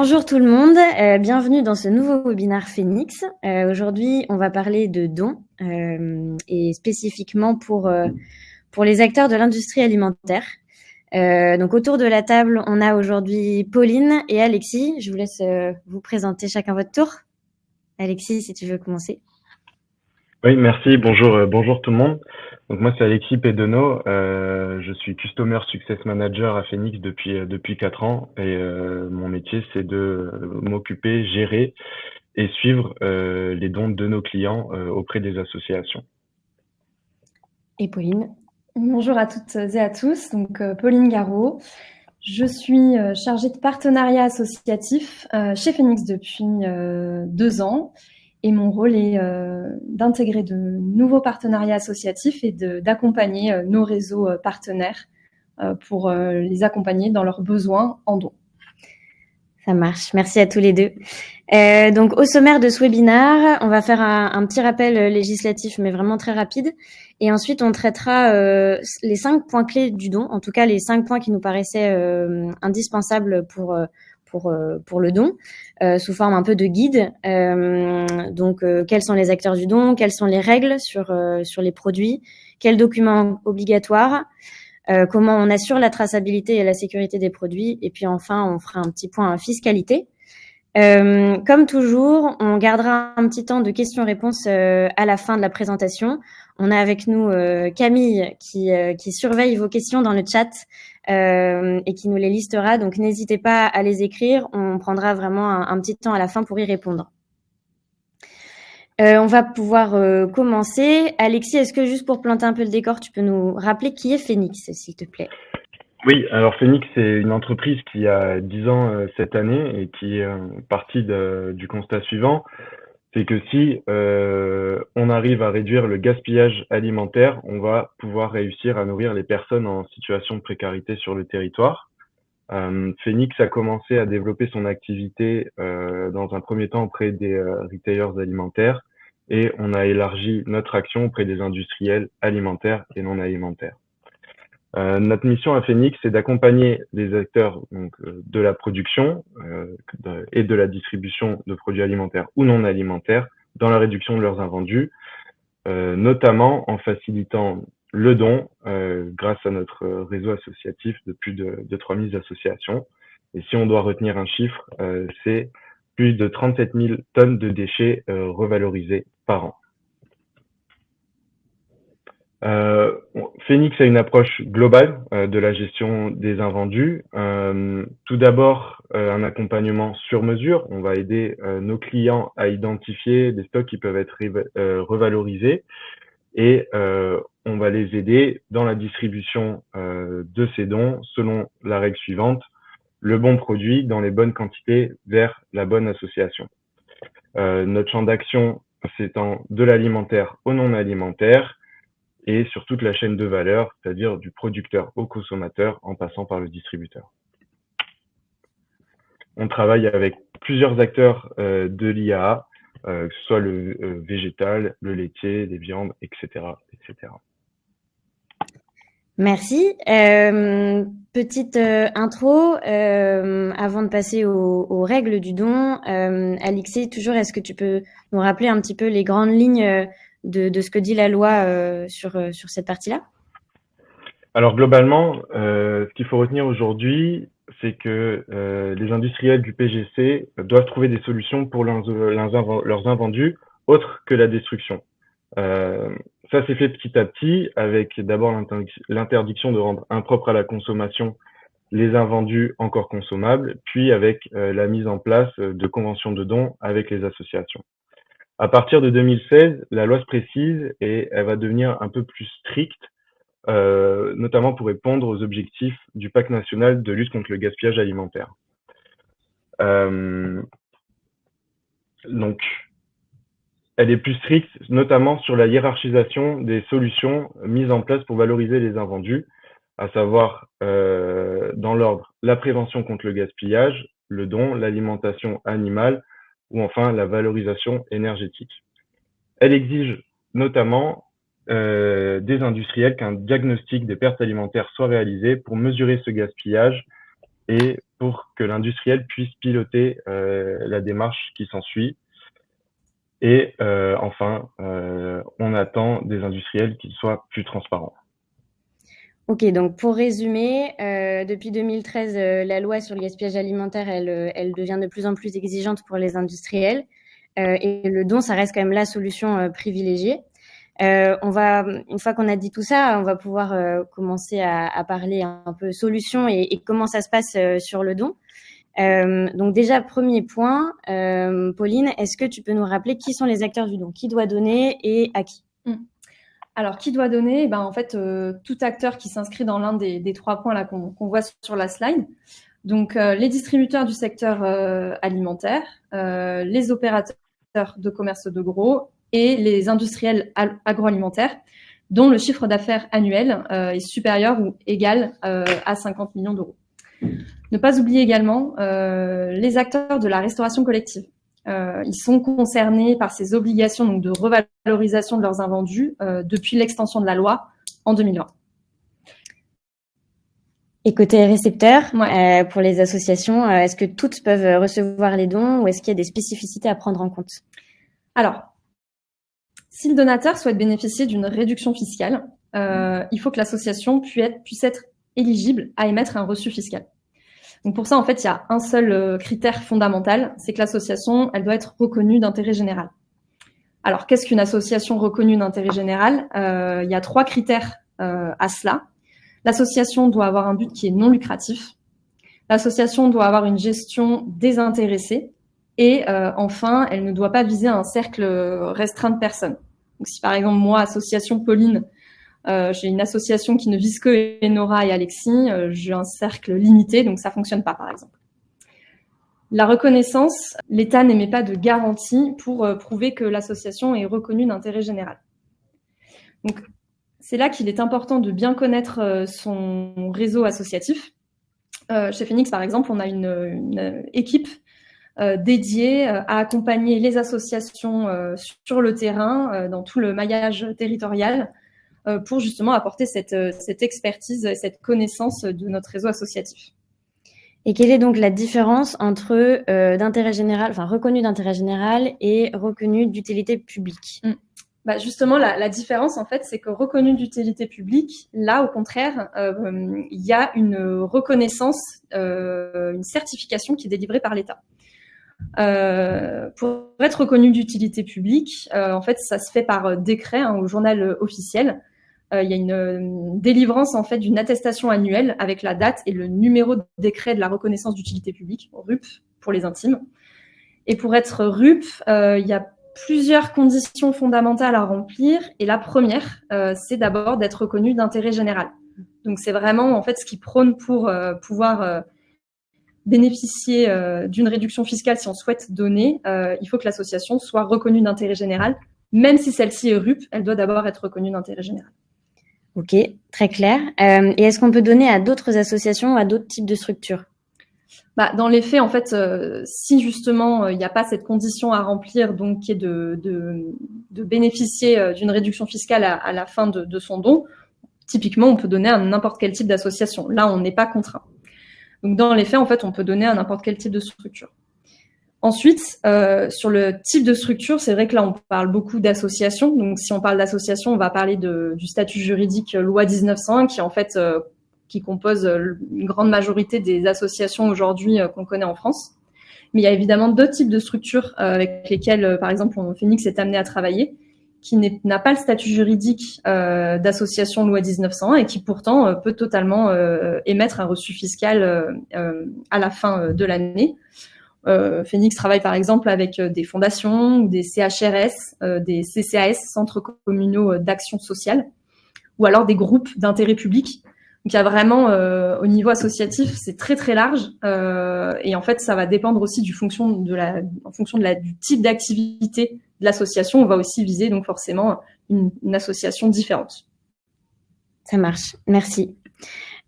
Bonjour tout le monde, bienvenue dans ce nouveau webinaire Phoenix. Aujourd'hui, on va parler de dons et spécifiquement pour les acteurs de l'industrie alimentaire. Donc autour de la table, on a aujourd'hui Pauline et Alexis. Je vous laisse vous présenter chacun votre tour. Alexis, si tu veux commencer. Oui, merci. Bonjour tout le monde. Donc moi c'est Alexis Pédenot. Je suis Customer Success Manager à Phoenix depuis 4 ans et mon métier c'est de m'occuper, gérer et suivre les dons de nos clients auprès des associations. Et Pauline. Bonjour à toutes et à tous. Donc Pauline Garot. Je suis chargée de partenariat associatif chez Phoenix depuis 2 ans. Et mon rôle est d'intégrer de nouveaux partenariats associatifs et d'accompagner nos réseaux partenaires pour les accompagner dans leurs besoins en dons. Ça marche. Merci à tous les deux. Donc, au sommaire de ce webinaire, on va faire un petit rappel législatif, mais vraiment très rapide. Et ensuite, on traitera les 5 points clés du don, en tout cas les 5 points qui nous paraissaient indispensables pour le don, sous forme un peu de guide. Donc, quels sont les acteurs du don, quelles sont les règles sur les produits, quels documents obligatoires, comment on assure la traçabilité et la sécurité des produits, et puis enfin, on fera un petit point fiscalité. Comme toujours, on gardera un petit temps de questions-réponses à la fin de la présentation. On a avec nous Camille qui surveille vos questions dans le chat et qui nous les listera. Donc, n'hésitez pas à les écrire. On prendra vraiment un petit temps à la fin pour y répondre. On va pouvoir commencer. Alexis, est-ce que juste pour planter un peu le décor, tu peux nous rappeler qui est Phoenix, s'il te plaît? Oui, alors Phoenix c'est une entreprise qui a 10 ans cette année et qui est partie du constat suivant. C'est que si on arrive à réduire le gaspillage alimentaire, on va pouvoir réussir à nourrir les personnes en situation de précarité sur le territoire. Phoenix a commencé à développer son activité dans un premier temps auprès des retailers alimentaires et on a élargi notre action auprès des industriels alimentaires et non alimentaires. Notre mission à Phoenix, c'est d'accompagner les acteurs de la production et de la distribution de produits alimentaires ou non alimentaires dans la réduction de leurs invendus, notamment en facilitant le don grâce à notre réseau associatif de plus de 3000 associations. Et si on doit retenir un chiffre, c'est plus de 37 000 tonnes de déchets revalorisés par an. Phoenix a une approche globale de la gestion des invendus. Tout d'abord, un accompagnement sur mesure. On va aider nos clients à identifier des stocks qui peuvent être revalorisés et on va les aider dans la distribution de ces dons selon la règle suivante: le bon produit dans les bonnes quantités vers la bonne association. Notre champ d'action s'étend de l'alimentaire au non alimentaire et sur toute la chaîne de valeur, c'est-à-dire du producteur au consommateur en passant par le distributeur. On travaille avec plusieurs acteurs de l'IAA, que ce soit le végétal, le laitier, les viandes, etc., etc. Merci. Petite intro avant de passer aux règles du don. Alexis, toujours, est-ce que tu peux nous rappeler un petit peu les grandes lignes de ce que dit la loi sur cette partie-là? Alors globalement, ce qu'il faut retenir aujourd'hui, c'est que les industriels du PGC doivent trouver des solutions pour leurs invendus autres que la destruction. Ça s'est fait petit à petit avec d'abord l'interdiction de rendre impropres à la consommation les invendus encore consommables, puis avec la mise en place de conventions de dons avec les associations. À partir de 2016, la loi se précise et elle va devenir un peu plus stricte, notamment pour répondre aux objectifs du Pacte national de lutte contre le gaspillage alimentaire. Donc, elle est plus stricte, notamment sur la hiérarchisation des solutions mises en place pour valoriser les invendus, à savoir, dans l'ordre, la prévention contre le gaspillage, le don, l'alimentation animale ou enfin la valorisation énergétique. Elle exige notamment des industriels qu'un diagnostic des pertes alimentaires soit réalisé pour mesurer ce gaspillage et pour que l'industriel puisse piloter la démarche qui s'ensuit. Et enfin, on attend des industriels qu'ils soient plus transparents. Ok, donc pour résumer, depuis 2013, la loi sur le gaspillage alimentaire, elle devient de plus en plus exigeante pour les industriels. Et le don, ça reste quand même la solution privilégiée. Une fois qu'on a dit tout ça, on va pouvoir commencer à parler un peu solutions et comment ça se passe sur le don. Donc déjà, premier point, Pauline, est-ce que tu peux nous rappeler qui sont les acteurs du don? Qui doit donner et à qui? Alors, qui doit donner? En fait, tout acteur qui s'inscrit dans l'un des 3 points là qu'on voit sur la slide. Donc, les distributeurs du secteur alimentaire, les opérateurs de commerce de gros et les industriels agroalimentaires dont le chiffre d'affaires annuel est supérieur ou égal à 50 millions d'euros. Ne pas oublier également les acteurs de la restauration collective. Ils sont concernés par ces obligations donc, de revalorisation de leurs invendus depuis l'extension de la loi en 2020. Et côté récepteurs, Ouais. pour les associations, est-ce que toutes peuvent recevoir les dons ou est-ce qu'il y a des spécificités à prendre en compte? Alors, si le donateur souhaite bénéficier d'une réduction fiscale, il faut que l'association puisse être éligible à émettre un reçu fiscal. Donc pour ça, en fait, il y a un seul critère fondamental, c'est que l'association, elle doit être reconnue d'intérêt général. Alors, qu'est-ce qu'une association reconnue d'intérêt général? Il y a 3 critères à cela. L'association doit avoir un but qui est non lucratif. L'association doit avoir une gestion désintéressée. Et enfin, elle ne doit pas viser un cercle restreint de personnes. Donc si par exemple, moi, association Pauline, j'ai une association qui ne vise que Enora et Alexis, j'ai un cercle limité, donc ça fonctionne pas, par exemple. La reconnaissance, l'État n'émet pas de garantie pour prouver que l'association est reconnue d'intérêt général. Donc, c'est là qu'il est important de bien connaître son réseau associatif. Chez Phoenix, par exemple, on a une équipe dédiée à accompagner les associations sur le terrain, dans tout le maillage territorial, pour justement apporter cette expertise et cette connaissance de notre réseau associatif. Et quelle est donc la différence entre d'intérêt général, enfin reconnu d'intérêt général et reconnu d'utilité publique? Justement, la différence, en fait, c'est que reconnu d'utilité publique, là, au contraire, il y a une reconnaissance, une certification qui est délivrée par l'État. Pour être reconnu d'utilité publique, en fait, ça se fait par décret au journal officiel. Il y a une délivrance en fait d'une attestation annuelle avec la date et le numéro de décret de la reconnaissance d'utilité publique, RUP pour les intimes. Et pour être RUP, il y a plusieurs conditions fondamentales à remplir. Et la première, c'est d'abord d'être reconnu d'intérêt général. Donc c'est vraiment en fait ce qui prône pour pouvoir bénéficier d'une réduction fiscale si on souhaite donner. Il faut que l'association soit reconnue d'intérêt général, même si celle-ci est RUP, elle doit d'abord être reconnue d'intérêt général. Ok, très clair. Et est-ce qu'on peut donner à d'autres associations ou à d'autres types de structures? Dans les faits, en fait, si justement il n'y a pas cette condition à remplir, donc qui est de bénéficier d'une réduction fiscale à la fin de son don, typiquement, on peut donner à n'importe quel type d'association. Là, on n'est pas contraint. Donc, dans les faits, en fait, on peut donner à n'importe quel type de structure. Ensuite, sur le type de structure, c'est vrai que là, on parle beaucoup d'associations. Donc, si on parle d'association, on va parler du statut juridique loi 1901, qui en fait qui compose une grande majorité des associations aujourd'hui qu'on connaît en France. Mais il y a évidemment d'autres types de structures avec lesquelles, par exemple, Phoenix est amené à travailler, qui n'a pas le statut juridique d'association loi 1901 et qui pourtant peut totalement émettre un reçu fiscal à la fin de l'année. Phoenix travaille par exemple avec des fondations, des CHRS, des CCAS, centres communaux d'action sociale, ou alors des groupes d'intérêt public. Donc il y a vraiment au niveau associatif, c'est très très large et en fait ça va dépendre aussi en fonction du type d'activité de l'association. On va aussi viser donc forcément une association différente. Ça marche, merci.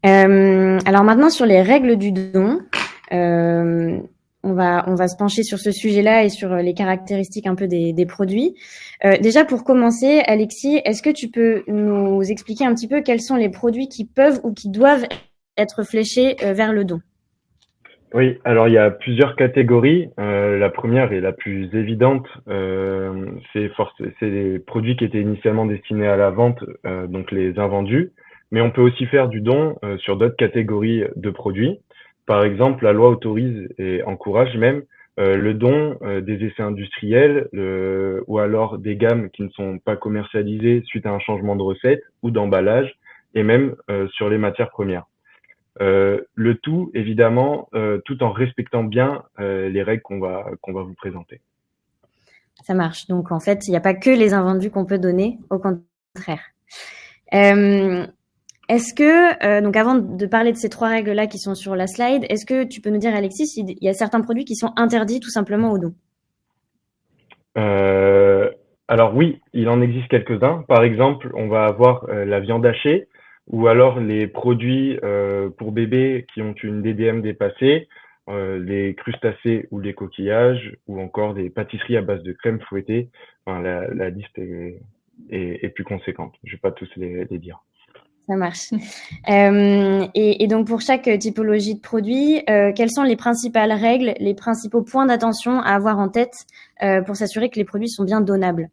Alors maintenant sur les règles du don. On va se pencher sur ce sujet-là et sur les caractéristiques un peu des produits. Déjà, pour commencer, Alexis, est-ce que tu peux nous expliquer un petit peu quels sont les produits qui peuvent ou qui doivent être fléchés vers le don? Oui, alors il y a plusieurs catégories. La première et la plus évidente, c'est les produits qui étaient initialement destinés à la vente, donc les invendus. Mais on peut aussi faire du don sur d'autres catégories de produits. Par exemple, la loi autorise et encourage même le don des essais industriels ou alors des gammes qui ne sont pas commercialisées suite à un changement de recette ou d'emballage, et même sur les matières premières. Le tout, évidemment, tout en respectant bien les règles qu'on va vous présenter. Ça marche. Donc, en fait, il n'y a pas que les invendus qu'on peut donner, au contraire. Est-ce que, donc avant de parler de ces 3 règles-là qui sont sur la slide, est-ce que tu peux nous dire, Alexis, s'il y a certains produits qui sont interdits tout simplement au don? Euh, alors oui, il en existe quelques-uns. Par exemple, on va avoir la viande hachée ou alors les produits pour bébés qui ont une DDM dépassée, les crustacés ou les coquillages, ou encore des pâtisseries à base de crème fouettée. Enfin, la liste est plus conséquente. Je vais pas tous les dire. Ça marche. Et donc, pour chaque typologie de produit, quelles sont les principales règles, les principaux points d'attention à avoir en tête pour s'assurer que les produits sont bien donnables?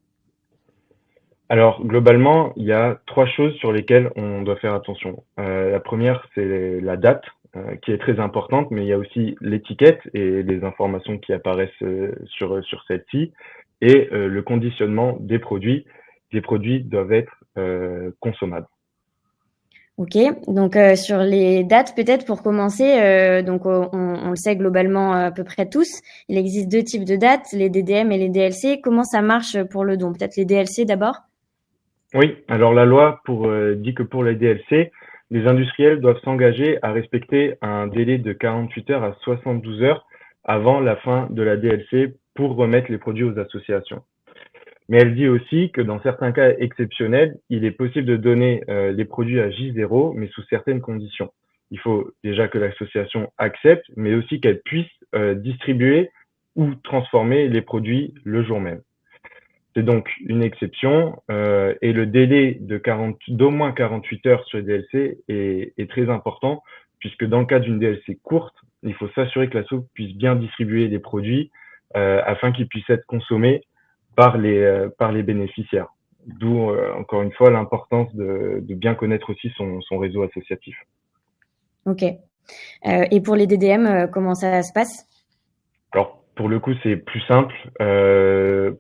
Alors, globalement, il y a 3 choses sur lesquelles on doit faire attention. La première, c'est la date, qui est très importante, mais il y a aussi l'étiquette et les informations qui apparaissent sur celle-ci, et le conditionnement des produits. Les produits doivent être consommables. Ok, donc sur les dates, peut-être pour commencer, donc on le sait globalement à peu près tous, il existe 2 types de dates, les DDM et les DLC. Comment ça marche pour le don? Peut-être les DLC d'abord? Oui, alors la loi dit que pour les DLC, les industriels doivent s'engager à respecter un délai de 48 heures à 72 heures avant la fin de la DLC pour remettre les produits aux associations. Mais elle dit aussi que dans certains cas exceptionnels, il est possible de donner les produits à J0, mais sous certaines conditions. Il faut déjà que l'association accepte, mais aussi qu'elle puisse distribuer ou transformer les produits le jour même. C'est donc une exception et le délai d'au moins 48 heures sur les DLC est très important, puisque dans le cas d'une DLC courte, il faut s'assurer que l'asso puisse bien distribuer les produits afin qu'ils puissent être consommés par les bénéficiaires. D'où, encore une fois, l'importance de bien connaître aussi son réseau associatif. Ok. Et pour les DDM, comment ça se passe? Alors, pour le coup, c'est plus simple.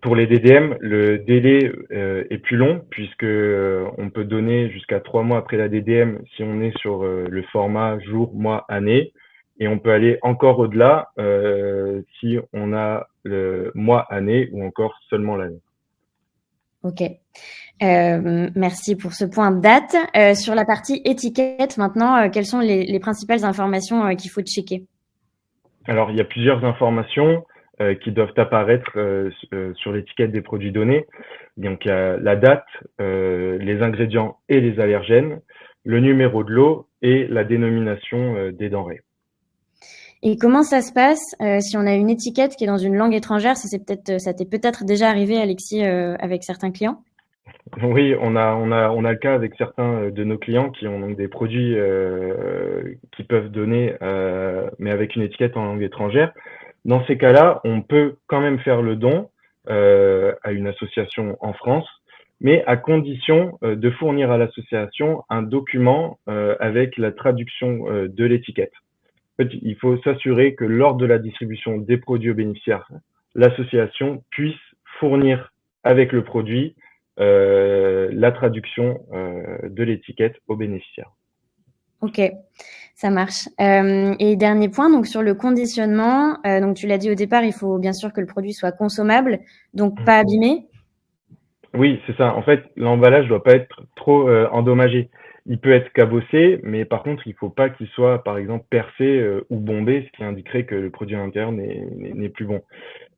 Pour les DDM, le délai est plus long puisque on peut donner jusqu'à 3 mois après la DDM si on est sur le format jour, mois, année. Et on peut aller encore au-delà si on a le mois, année ou encore seulement l'année. Ok. Merci pour ce point de date. Sur la partie étiquette, maintenant, quelles sont les principales informations qu'il faut checker? Alors, il y a plusieurs informations qui doivent apparaître sur l'étiquette des produits donnés. Donc, il y a la date, les ingrédients et les allergènes, le numéro de lot et la dénomination des denrées. Et comment ça se passe si on a une étiquette qui est dans une langue étrangère? Ça t'est peut-être déjà arrivé, Alexis, avec certains clients? Oui, on a le cas avec certains de nos clients qui ont donc des produits qui peuvent donner, mais avec une étiquette en langue étrangère. Dans ces cas-là, on peut quand même faire le don à une association en France, mais à condition de fournir à l'association un document avec la traduction de l'étiquette. En fait, il faut s'assurer que lors de la distribution des produits aux bénéficiaires, l'association puisse fournir avec le produit la traduction de l'étiquette aux bénéficiaires. Ok, ça marche. Et dernier point, donc sur le conditionnement, donc tu l'as dit au départ, il faut bien sûr que le produit soit consommable, donc pas abîmé. Oui, c'est ça. En fait, l'emballage doit pas être trop endommagé. Il peut être cabossé, mais par contre, il faut pas qu'il soit, par exemple, percé ou bombé, ce qui indiquerait que le produit à l'intérieur n'est plus bon.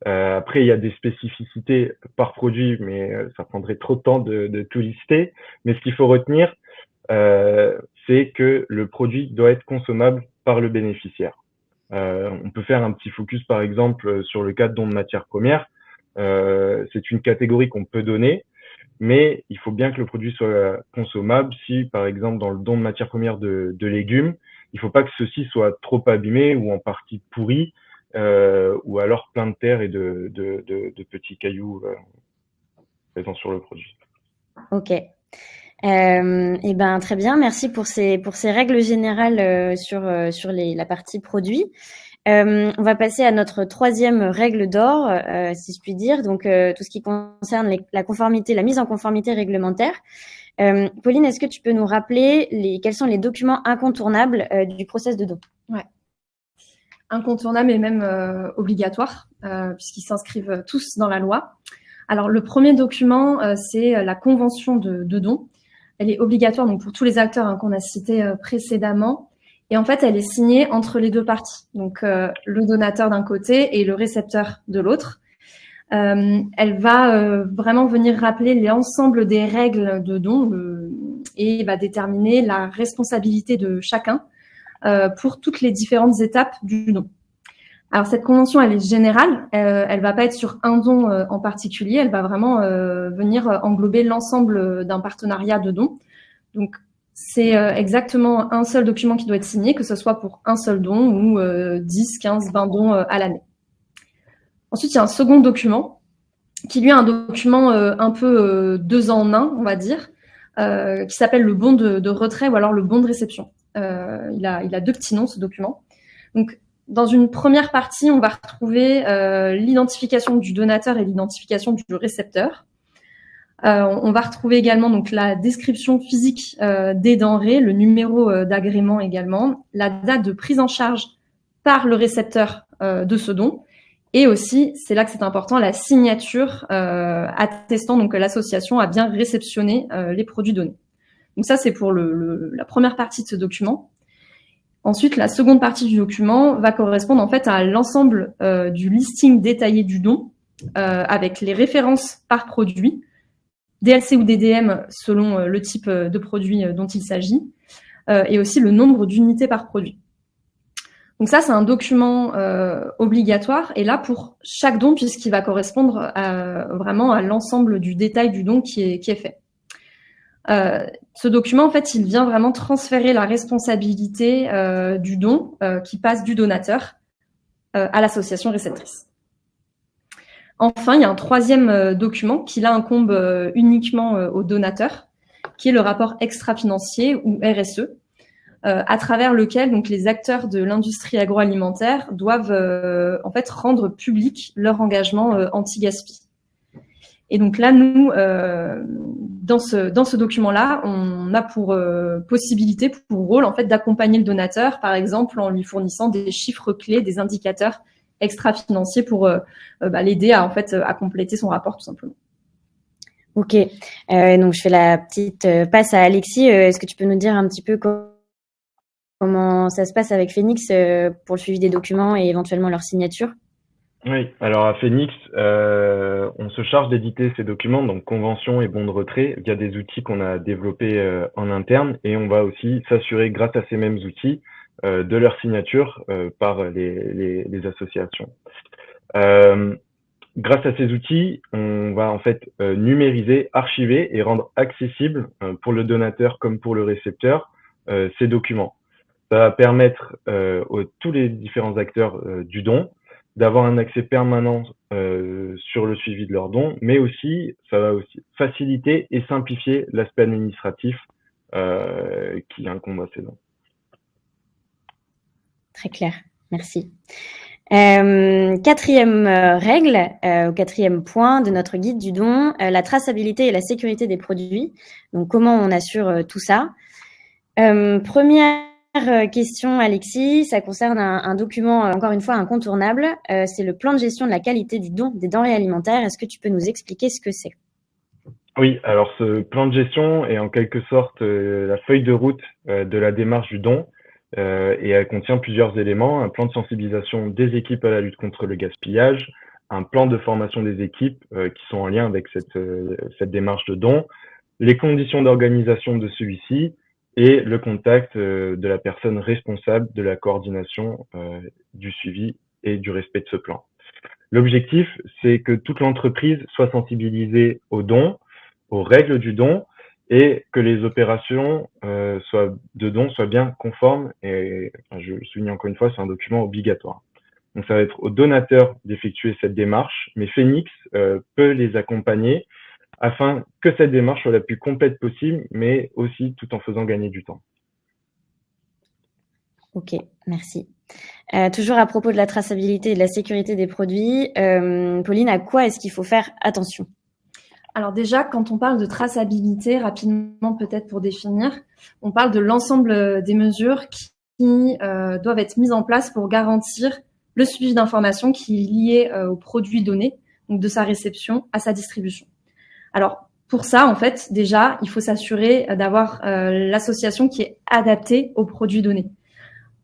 Après, il y a des spécificités par produit, mais ça prendrait trop de temps de tout lister. Mais ce qu'il faut retenir, c'est que le produit doit être consommable par le bénéficiaire. On peut faire un petit focus, par exemple, sur le cas de don de matières premières. C'est une catégorie qu'on peut donner, mais il faut bien que le produit soit consommable. Si, par exemple, dans le don de matières premières de légumes, il faut pas que ceux-ci soient trop abîmés ou en partie pourris, ou alors plein de terre et de petits cailloux présents sur le produit. Ok. Eh ben très bien, merci pour ces règles générales sur la partie produit. On va passer à notre troisième règle d'or, si je puis dire, donc tout ce qui concerne la conformité, la mise en conformité réglementaire. Pauline, est-ce que tu peux nous rappeler quels sont les documents incontournables du process de don? Ouais. Incontournables et même obligatoires, puisqu'ils s'inscrivent tous dans la loi. Alors, le premier document, c'est la convention de don. Elle est obligatoire donc pour tous les acteurs qu'on a cités précédemment. Et en fait, elle est signée entre les deux parties, donc le donateur d'un côté et le récepteur de l'autre. Elle va vraiment venir rappeler l'ensemble des règles de don et va déterminer la responsabilité de chacun pour toutes les différentes étapes du don. Alors cette convention, elle est générale, elle va pas être sur un don en particulier, elle va vraiment venir englober l'ensemble d'un partenariat de don. Donc c'est exactement un seul document qui doit être signé, que ce soit pour un seul don ou 10, 15, 20 dons à l'année. Ensuite, il y a un second document qui lui est un document un peu deux en un, on va dire, qui s'appelle le bon de retrait ou alors le bon de réception. Il a deux petits noms, ce document. Donc, dans une première partie, on va retrouver l'identification du donateur et l'identification du récepteur. On va retrouver également donc la description physique des denrées, le numéro d'agrément également, la date de prise en charge par le récepteur de ce don, et aussi, c'est là que c'est important, la signature attestant donc que l'association a bien réceptionné les produits donnés. Donc ça, c'est pour la première partie de ce document. Ensuite, la seconde partie du document va correspondre en fait à l'ensemble du listing détaillé du don, avec les références par produit, DLC ou DDM selon le type de produit dont il s'agit, et aussi le nombre d'unités par produit. Donc ça, c'est un document obligatoire, et là pour chaque don, puisqu'il va correspondre vraiment à l'ensemble du détail du don qui est fait. Ce document, en fait, il vient vraiment transférer la responsabilité du don qui passe du donateur à l'association réceptrice. Enfin, il y a un troisième document qui là incombe uniquement au donateur, qui est le rapport extra-financier ou RSE, à travers lequel donc les acteurs de l'industrie agroalimentaire doivent en fait rendre public leur engagement anti-gaspi. Et donc là, nous, dans ce document-là, on a pour possibilité, pour rôle en fait d'accompagner le donateur, par exemple en lui fournissant des chiffres clés, des indicateurs extra-financiers pour l'aider à en fait à compléter son rapport tout simplement. Ok, donc je fais la petite passe à Alexis. Est-ce que tu peux nous dire un petit peu comment ça se passe avec Phoenix pour le suivi des documents et éventuellement leur signature? Oui, alors à Phoenix, on se charge d'éditer ces documents, donc convention et bon de retrait, via des outils qu'on a développés en interne, et on va aussi s'assurer, grâce à ces mêmes outils, de leur signature par les associations. Grâce à ces outils, on va en fait numériser, archiver et rendre accessible pour le donateur comme pour le récepteur ces documents. Ça va permettre tous les différents acteurs du don d'avoir un accès permanent sur le suivi de leurs dons, mais aussi, ça va aussi faciliter et simplifier l'aspect administratif qui incombe à ces dons. Très clair, merci. Quatrième règle, au quatrième point de notre guide du don, la traçabilité et la sécurité des produits. Donc, comment on assure tout ça? Première question, Alexis, ça concerne un document, encore une fois, incontournable. C'est le plan de gestion de la qualité du don des denrées alimentaires. Est-ce que tu peux nous expliquer ce que c'est? Oui, alors ce plan de gestion est en quelque sorte la feuille de route de la démarche du don et elle contient plusieurs éléments. Un plan de sensibilisation des équipes à la lutte contre le gaspillage, un plan de formation des équipes qui sont en lien avec cette démarche de don, les conditions d'organisation de celui-ci, et le contact de la personne responsable de la coordination du suivi et du respect de ce plan. L'objectif, c'est que toute l'entreprise soit sensibilisée aux dons, aux règles du don, et que les opérations de dons soient bien conformes. Et enfin, je souligne encore une fois, c'est un document obligatoire. Donc, ça va être au donateur d'effectuer cette démarche, mais Phoenix peut les accompagner afin que cette démarche soit la plus complète possible, mais aussi tout en faisant gagner du temps. Ok, merci. Toujours à propos de la traçabilité et de la sécurité des produits, Pauline, à quoi est-ce qu'il faut faire attention? Alors déjà, quand on parle de traçabilité, rapidement peut-être pour définir, on parle de l'ensemble des mesures qui doivent être mises en place pour garantir le suivi d'informations qui est lié au produit donné, donc de sa réception à sa distribution. Alors pour ça, en fait, déjà, il faut s'assurer d'avoir l'association qui est adaptée aux produits donnés.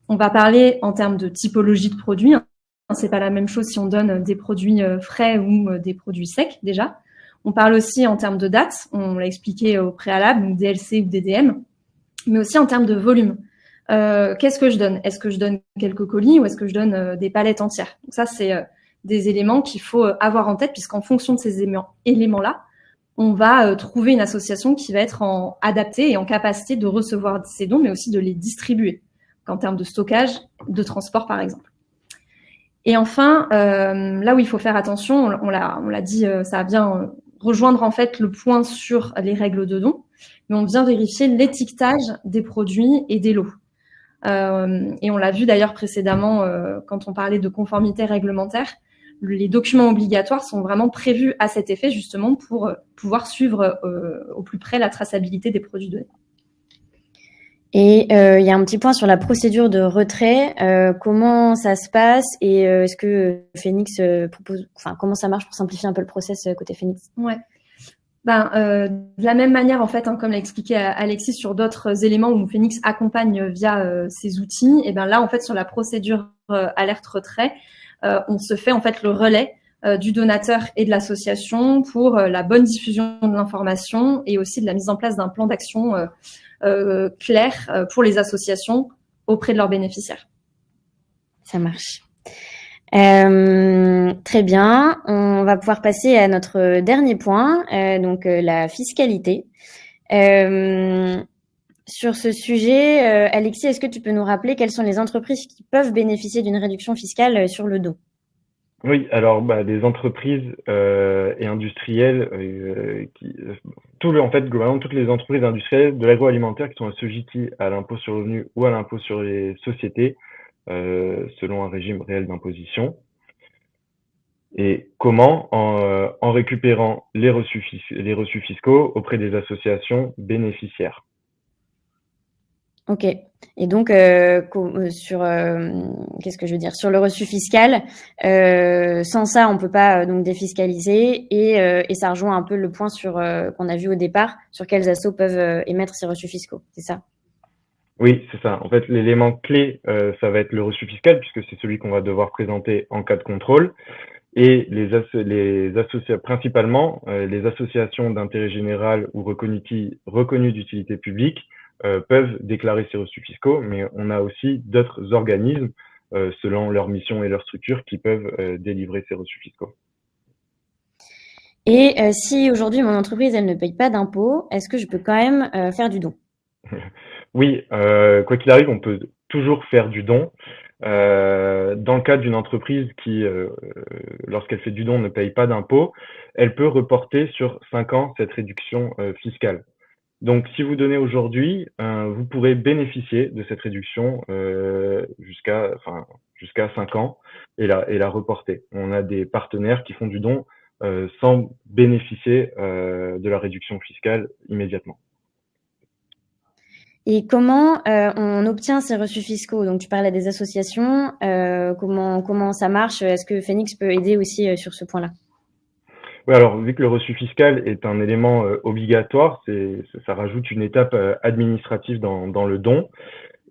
On va parler en termes de typologie de produits. C'est pas la même chose si on donne des produits frais ou des produits secs déjà. On parle aussi en termes de date, on l'a expliqué au préalable, donc DLC ou DDM, mais aussi en termes de volume. Qu'est-ce que je donne? Est-ce que je donne quelques colis ou est-ce que je donne des palettes entières? Donc ça, c'est des éléments qu'il faut avoir en tête, puisqu'en fonction de ces éléments-là, on va trouver une association qui va être adaptée et en capacité de recevoir ces dons, mais aussi de les distribuer, en termes de stockage, de transport, par exemple. Et enfin, là où il faut faire attention, on l'a dit, ça va bien rejoindre en fait le point sur les règles de don, mais on vient vérifier l'étiquetage des produits et des lots. Et on l'a vu d'ailleurs précédemment quand on parlait de conformité réglementaire, les documents obligatoires sont vraiment prévus à cet effet justement pour pouvoir suivre au plus près la traçabilité des produits donnés. Et il y a un petit point sur la procédure de retrait. Comment ça se passe et est-ce que Phoenix propose, enfin comment ça marche pour simplifier un peu le process côté Phoenix? Ouais. De la même manière en fait, comme l'a expliqué Alexis sur d'autres éléments où Phoenix accompagne via ses outils, et ben là en fait sur la procédure alerte retrait, on se fait en fait le relais du donateur et de l'association pour la bonne diffusion de l'information et aussi de la mise en place d'un plan d'action clair pour les associations auprès de leurs bénéficiaires. Ça marche. Très bien. On va pouvoir passer à notre dernier point, donc la fiscalité. Sur ce sujet, Alexis, est-ce que tu peux nous rappeler quelles sont les entreprises qui peuvent bénéficier d'une réduction fiscale sur le don? Oui, alors les entreprises et industrielles, en fait, globalement, toutes les entreprises industrielles de l'agroalimentaire qui sont assujetties à l'impôt sur le revenu ou à l'impôt sur les sociétés, selon un régime réel d'imposition. Et comment? En récupérant les reçus fiscaux auprès des associations bénéficiaires. Ok. Et donc, sur qu'est-ce que je veux dire? Sur le reçu fiscal, sans ça, on peut pas donc défiscaliser et ça rejoint un peu le point sur qu'on a vu au départ sur quels assos peuvent émettre ces reçus fiscaux. C'est ça? Oui, c'est ça. En fait, l'élément clé, ça va être le reçu fiscal puisque c'est celui qu'on va devoir présenter en cas de contrôle. Et principalement, les associations d'intérêt général ou reconnues d'utilité publique peuvent déclarer ces reçus fiscaux, mais on a aussi d'autres organismes, selon leur mission et leur structure, qui peuvent délivrer ces reçus fiscaux. Et si aujourd'hui mon entreprise elle ne paye pas d'impôts, est-ce que je peux quand même faire du don? Oui, quoi qu'il arrive, on peut toujours faire du don. Dans le cas d'une entreprise qui, lorsqu'elle fait du don, ne paye pas d'impôts, elle peut reporter sur 5 ans cette réduction fiscale. Donc, si vous donnez aujourd'hui, vous pourrez bénéficier de cette réduction jusqu'à 5 ans et la reporter. On a des partenaires qui font du don sans bénéficier de la réduction fiscale immédiatement. Et comment on obtient ces reçus fiscaux? Donc, tu parlais des associations. Comment ça marche? Est-ce que Phoenix peut aider aussi sur ce point-là? Oui, alors vu que le reçu fiscal est un élément obligatoire, ça rajoute une étape administrative dans le don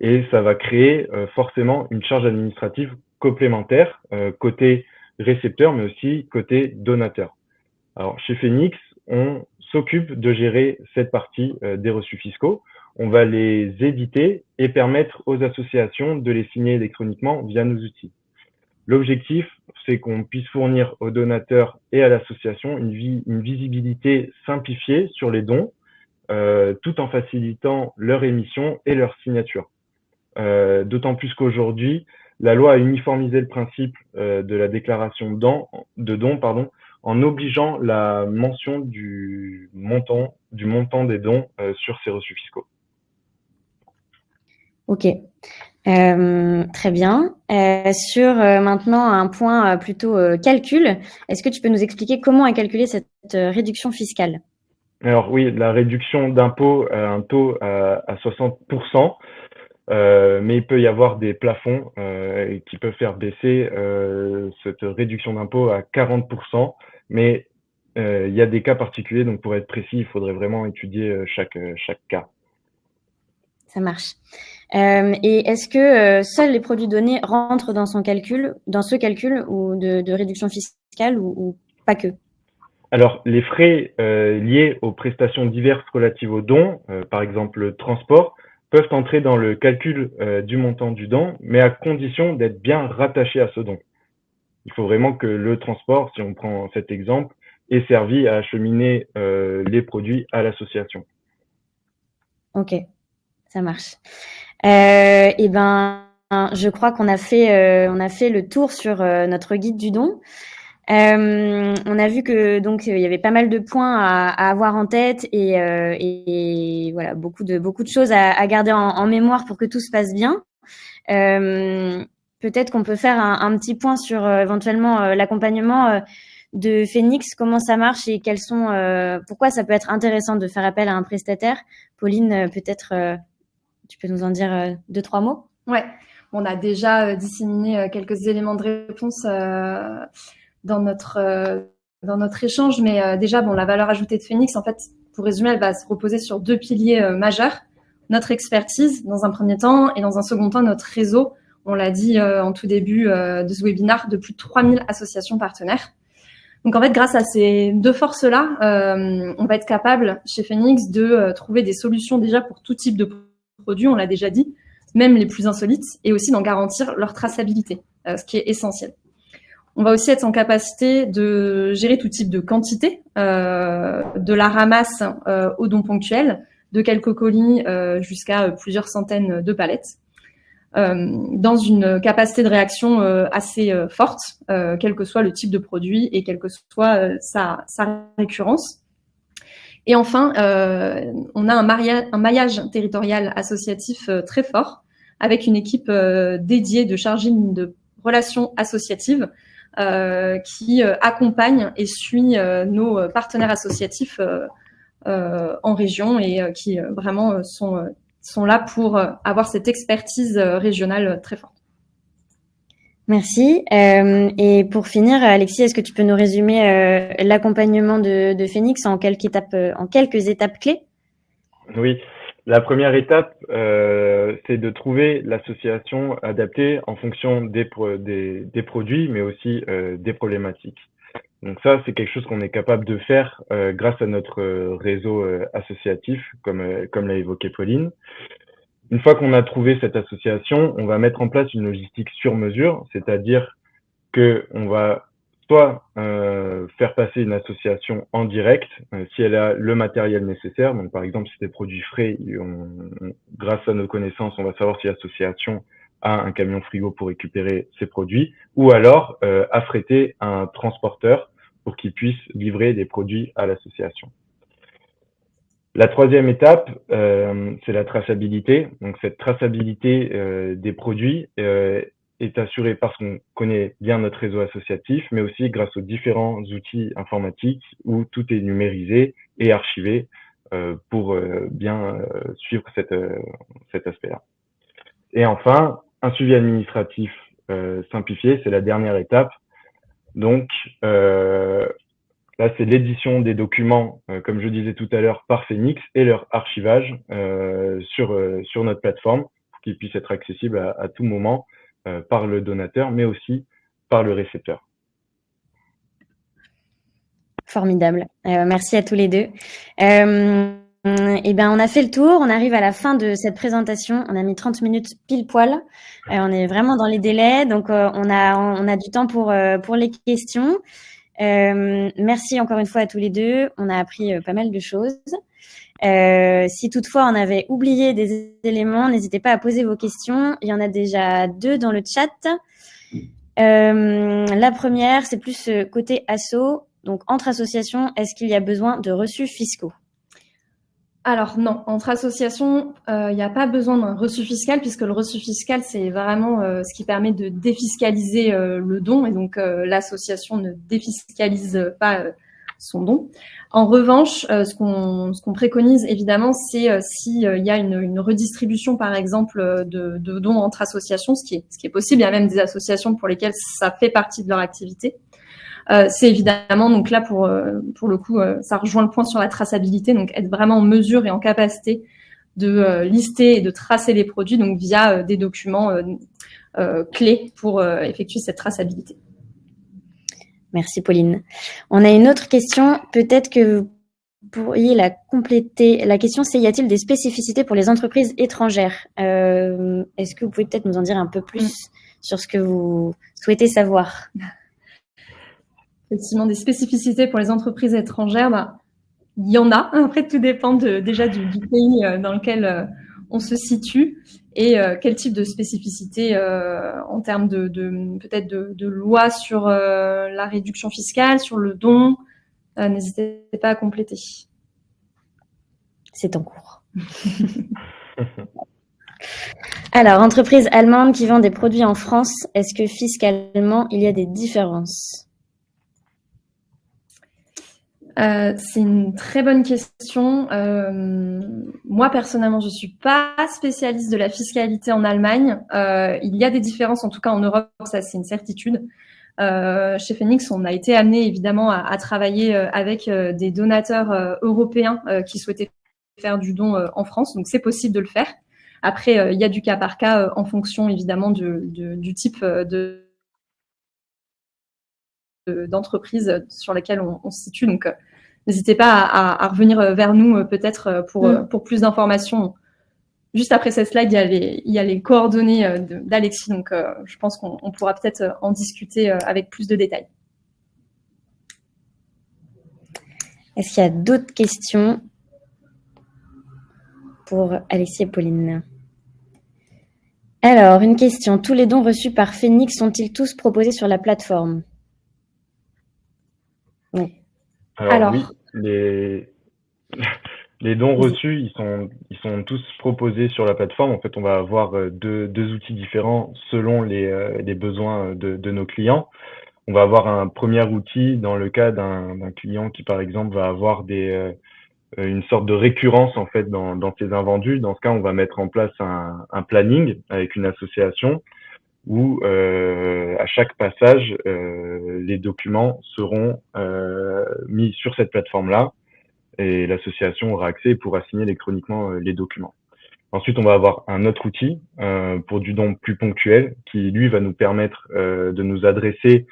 et ça va créer forcément une charge administrative complémentaire côté récepteur mais aussi côté donateur. Alors chez Phoenix, on s'occupe de gérer cette partie des reçus fiscaux. On va les éditer et permettre aux associations de les signer électroniquement via nos outils. L'objectif, c'est qu'on puisse fournir aux donateurs et à l'association une visibilité simplifiée sur les dons tout en facilitant leur émission et leur signature. D'autant plus qu'aujourd'hui, la loi a uniformisé le principe de la déclaration de don, en obligeant la mention du montant des dons sur ces reçus fiscaux. Ok, très bien. Sur maintenant un point plutôt calcul, est-ce que tu peux nous expliquer comment est calculée cette réduction fiscale? Alors oui, la réduction d'impôt a un taux à 60%, mais il peut y avoir des plafonds qui peuvent faire baisser cette réduction d'impôt à 40%, mais il y a des cas particuliers, donc pour être précis, il faudrait vraiment étudier chaque cas. Ça marche. Et est-ce que seuls les produits donnés rentrent dans ce calcul ou de réduction fiscale ou pas que? Alors, les frais liés aux prestations diverses relatives aux dons, par exemple le transport, peuvent entrer dans le calcul du montant du don, mais à condition d'être bien rattaché à ce don. Il faut vraiment que le transport, si on prend cet exemple, ait servi à acheminer les produits à l'association. Ok, ça marche. Et ben, je crois qu'on a fait le tour sur notre guide du don. On a vu que donc il y avait pas mal de points à avoir en tête et voilà beaucoup de choses à garder en mémoire pour que tout se passe bien. Peut-être qu'on peut faire un petit point sur éventuellement l'accompagnement de Phoenix, comment ça marche et pourquoi ça peut être intéressant de faire appel à un prestataire. Pauline, peut-être tu peux nous en dire 2-3 mots? Ouais, on a déjà disséminé quelques éléments de réponse dans notre échange, mais déjà, la valeur ajoutée de Phoenix, en fait, pour résumer, elle va se reposer sur 2 piliers majeurs. Notre expertise, dans un premier temps, et dans un second temps, notre réseau. On l'a dit en tout début de ce webinaire, de plus de 3000 associations partenaires. Donc, en fait, grâce à ces 2 forces-là, on va être capable, chez Phoenix, de trouver des solutions déjà pour tout type de produits, on l'a déjà dit, même les plus insolites, et aussi d'en garantir leur traçabilité, ce qui est essentiel. On va aussi être en capacité de gérer tout type de quantité, de la ramasse au don ponctuel, de quelques colis jusqu'à plusieurs centaines de palettes, dans une capacité de réaction assez forte, quel que soit le type de produit et quelle que soit sa récurrence. Et enfin, on a un maillage territorial associatif très fort, avec une équipe dédiée de chargés de relations associatives qui accompagne et suit nos partenaires associatifs en région et qui vraiment sont là pour avoir cette expertise régionale très forte. Merci. Et pour finir, Alexis, est-ce que tu peux nous résumer l'accompagnement de Phoenix en quelques étapes clés? Oui, la première étape, c'est de trouver l'association adaptée en fonction des produits, mais aussi des problématiques. Donc ça, c'est quelque chose qu'on est capable de faire grâce à notre réseau associatif, comme l'a évoqué Pauline. Une fois qu'on a trouvé cette association, on va mettre en place une logistique sur mesure, c'est-à-dire que on va soit faire passer une association en direct si elle a le matériel nécessaire. Donc par exemple, si c'est des produits frais, grâce à nos connaissances, on va savoir si l'association a un camion frigo pour récupérer ces produits, ou alors affréter un transporteur pour qu'il puisse livrer des produits à l'association. La troisième étape, c'est la traçabilité. Donc cette traçabilité des produits est assurée parce qu'on connaît bien notre réseau associatif, mais aussi grâce aux différents outils informatiques où tout est numérisé et archivé pour bien suivre cet aspect-là. Et enfin, un suivi administratif simplifié, c'est la dernière étape. Donc, là, c'est l'édition des documents, comme je disais tout à l'heure, par Phoenix et leur archivage sur notre plateforme pour qu'ils puissent être accessibles à tout moment par le donateur, mais aussi par le récepteur. Formidable. Merci à tous les deux. Eh ben, on a fait le tour. On arrive à la fin de cette présentation. On a mis 30 minutes pile poil. On est vraiment dans les délais. Donc, on a du temps pour les questions. Merci encore une fois à tous les deux. On a appris pas mal de choses. Si toutefois on avait oublié des éléments, n'hésitez pas à poser vos questions. Il y en a déjà 2 dans le chat. La première, c'est plus côté asso. Donc, entre associations, est-ce qu'il y a besoin de reçus fiscaux? Alors non, entre associations, il n'y a pas besoin d'un reçu fiscal puisque le reçu fiscal, c'est vraiment ce qui permet de défiscaliser le don et donc l'association ne défiscalise pas son don. En revanche, ce qu'on préconise évidemment, c'est s'il y a une redistribution par exemple de dons entre associations, ce qui est possible. Il y a même des associations pour lesquelles ça fait partie de leur activité. C'est évidemment, donc là, pour le coup, ça rejoint le point sur la traçabilité, donc être vraiment en mesure et en capacité de lister et de tracer les produits, donc via des documents clés pour effectuer cette traçabilité. Merci Pauline. On a une autre question, peut-être que vous pourriez la compléter. La question c'est, y a-t-il des spécificités pour les entreprises étrangères? Est-ce que vous pouvez peut-être nous en dire un peu plus sur ce que vous souhaitez savoir? Effectivement, des spécificités pour les entreprises étrangères, il y en a. Après, tout dépend déjà du pays dans lequel on se situe et quel type de spécificité en termes peut-être de loi sur la réduction fiscale, sur le don. N'hésitez pas à compléter. C'est en cours. Alors, entreprise allemande qui vend des produits en France, est-ce que fiscalement, il y a des différences? C'est une très bonne question. Moi, personnellement, je suis pas spécialiste de la fiscalité en Allemagne. Il y a des différences, en tout cas en Europe, ça c'est une certitude. Chez Phoenix, on a été amené évidemment à travailler avec des donateurs européens qui souhaitaient faire du don en France, donc c'est possible de le faire. Après, il y a du cas par cas en fonction évidemment du type d'entreprise sur laquelle on se situe. Donc, n'hésitez pas à revenir vers nous peut-être pour plus d'informations. Juste après cette slide, il y a les coordonnées d'Alexis, donc je pense qu'on pourra peut-être en discuter avec plus de détails. Est-ce qu'il y a d'autres questions pour Alexis et Pauline? Alors, une question. Tous les dons reçus par Phoenix sont-ils tous proposés sur la plateforme? Oui. Alors oui, les dons reçus, ils sont tous proposés sur la plateforme. En fait, on va avoir deux outils différents selon les besoins de nos clients. On va avoir un premier outil dans le cas d'un client qui, par exemple, va avoir une sorte de récurrence en fait dans ses invendus. Dans ce cas, on va mettre en place un planning avec une association où à chaque passage, les documents seront mis sur cette plateforme-là et l'association aura accès et pourra signer électroniquement les documents. Ensuite, on va avoir un autre outil pour du don plus ponctuel qui, lui, va nous permettre de nous adresser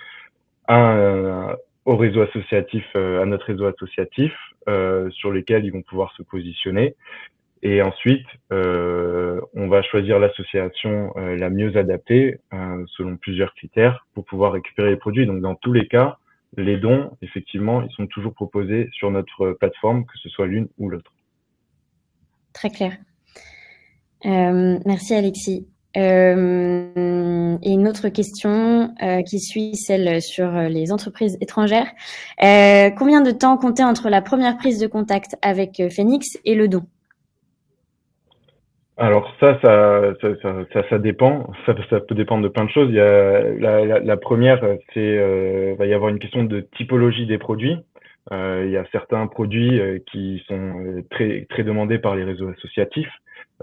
au réseau associatif, à notre réseau associatif, sur lesquels ils vont pouvoir se positionner. Et ensuite, on va choisir l'association la mieux adaptée selon plusieurs critères pour pouvoir récupérer les produits. Donc, dans tous les cas, les dons, effectivement, ils sont toujours proposés sur notre plateforme, que ce soit l'une ou l'autre. Très clair. Merci Alexis. Et une autre question qui suit celle sur les entreprises étrangères. Combien de temps compter entre la première prise de contact avec Phoenix et le don? Alors ça dépend. Ça peut dépendre de plein de choses. Il y a la première, c'est va y avoir une question de typologie des produits. Il y a certains produits qui sont très très demandés par les réseaux associatifs,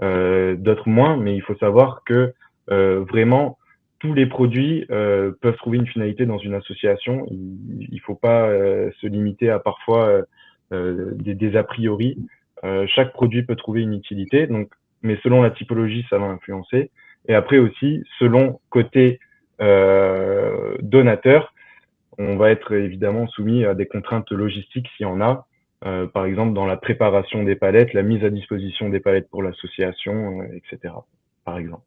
d'autres moins. Mais il faut savoir que vraiment tous les produits peuvent trouver une finalité dans une association. Il faut pas se limiter à parfois des a priori. Chaque produit peut trouver une utilité. Donc mais selon la typologie, ça va influencer. Et après aussi, selon côté donateur, on va être évidemment soumis à des contraintes logistiques s'il y en a. Par exemple, dans la préparation des palettes, la mise à disposition des palettes pour l'association, etc. Par exemple.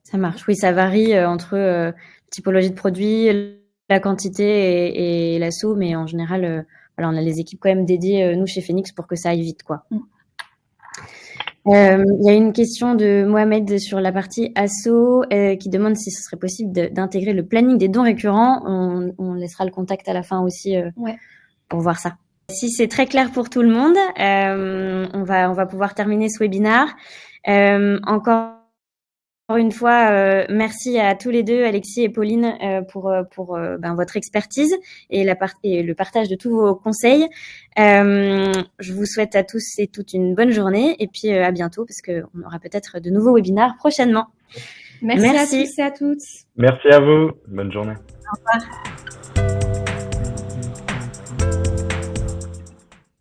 Ça marche. Oui, ça varie entre typologie de produit, la quantité et l'assaut, mais en général, voilà, on a les équipes quand même dédiées, nous, chez Phoenix, pour que ça aille vite, quoi. Il y a une question de Mohamed sur la partie asso qui demande si ce serait possible d'intégrer le planning des dons récurrents. On laissera le contact à la fin aussi pour voir ça. Si c'est très clair pour tout le monde, on va pouvoir terminer ce webinaire. Encore une fois, merci à tous les deux, Alexis et Pauline, pour votre expertise et le partage de tous vos conseils. Je vous souhaite à tous et toutes une bonne journée et puis à bientôt parce qu'on aura peut-être de nouveaux webinaires prochainement. Merci à tous et à toutes. Merci à vous. Bonne journée. Au revoir.